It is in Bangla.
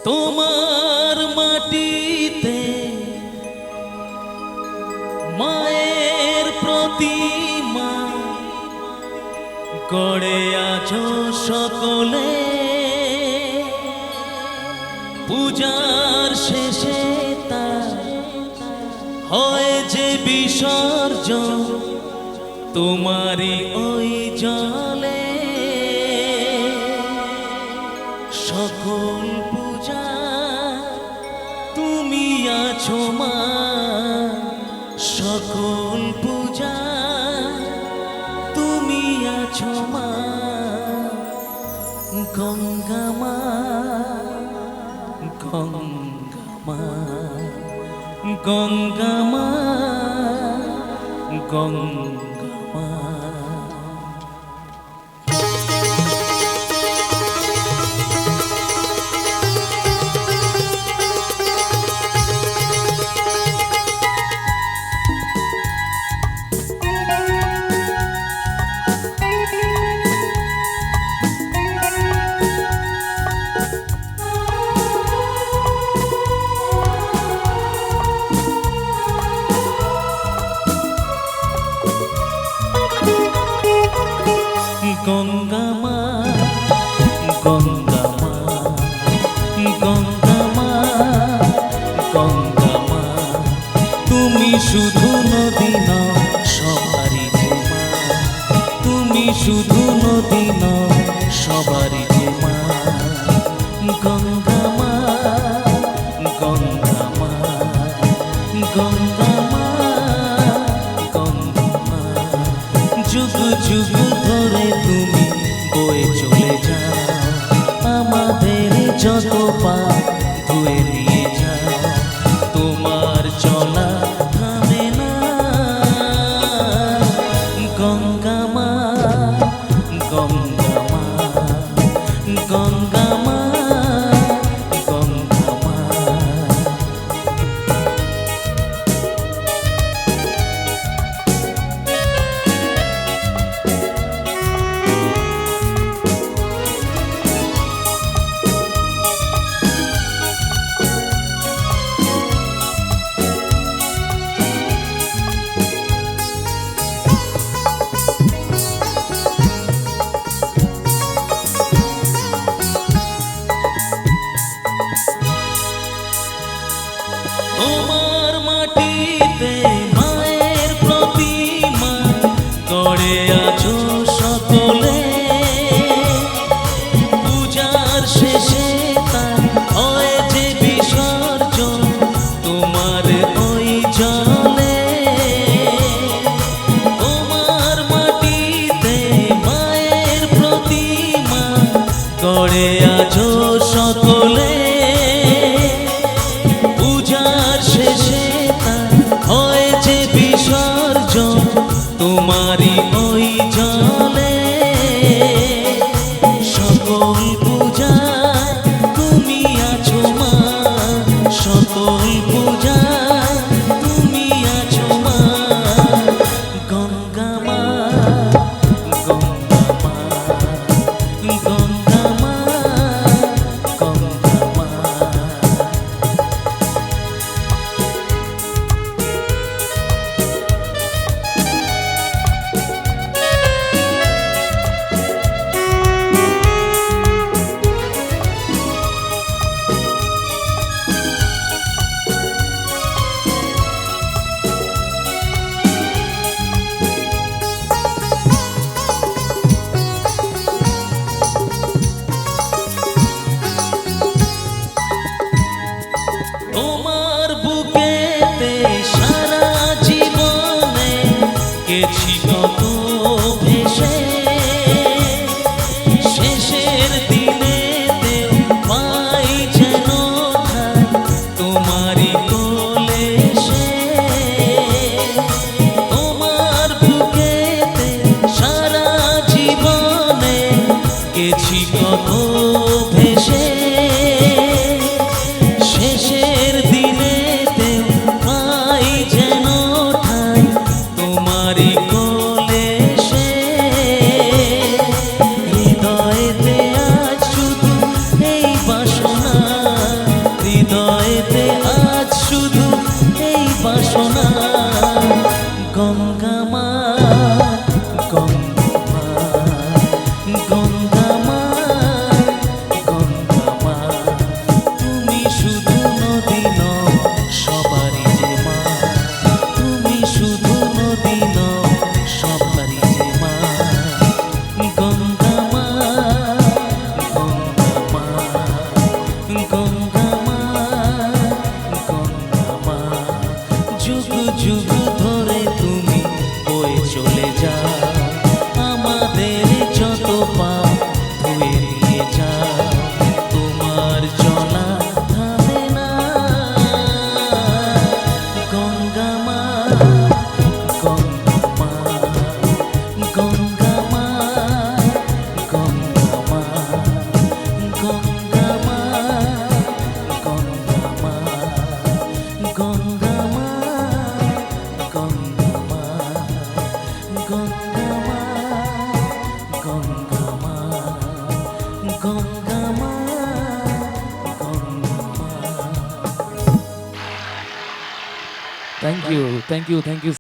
তোমার মাটিতে মায়ের প্রতিমা গড়ে আছো সকলে, পূজার শেষে তা হয় যে বিসর্জন তোমারই ওই জলে। সকল পূজা তুমি আছো মা, সকল পূজা তুমি আছো মা। গঙ্গা মা, গঙ্গা মা, গঙ্গা মা, গঙ্গা মা। গঙ্গা মা, গঙ্গা মা, গঙ্গা মা, গঙ্গা মা, তুমি শুধু নদী নও সবারই মা, তুমি শুধু নদী নও সবারই মা। গঙ্গা মা, গঙ্গা মা, গঙ্গা মা, গঙ্গা মা, যুগ যুগ ধরে তুমি বয়ে চলে যাও, আমাদের যত পাপ ধুয়ে নিয়ে যাও। তোমার চলা থামে না। গঙ্গা মা, গঙ্গা মা, গঙ্গা মা, গঙ্গা মা। তোমার মাটিতে মায়ের প্রতিমা গড়ে আছো সকলে, পূজার শেষে তার হয় যে বিসর্জন তোমার ওই জলে। তোমার মাটিতে মায়ের প্রতিমা গড়ে আছো সকলে, পূজার শেষে তার হয় যে বিসর্জন তোমারই ওই জলে। সকল পূজা তুমি আছো মা, সকল পূজা তুমি আছো মা। গঙ্গা মা, গঙ্গা মা, গঙ্গা মা, গঙ্গা মা। তোমার বুকেতে সারা জীবনে গেছি কত ভেসে, শেষের দিনেতে পাই যেন ঠাই তোমারই কোলে এসে। তোমার বুকেতে সারা জীবনে গেছি কত ভেসে, শেষের দিনেতে পাই যেন ঠাই তোমারই কোলে এসে। হৃদয়েতে আজ শুধু এই বাসনা thank you thank you thank you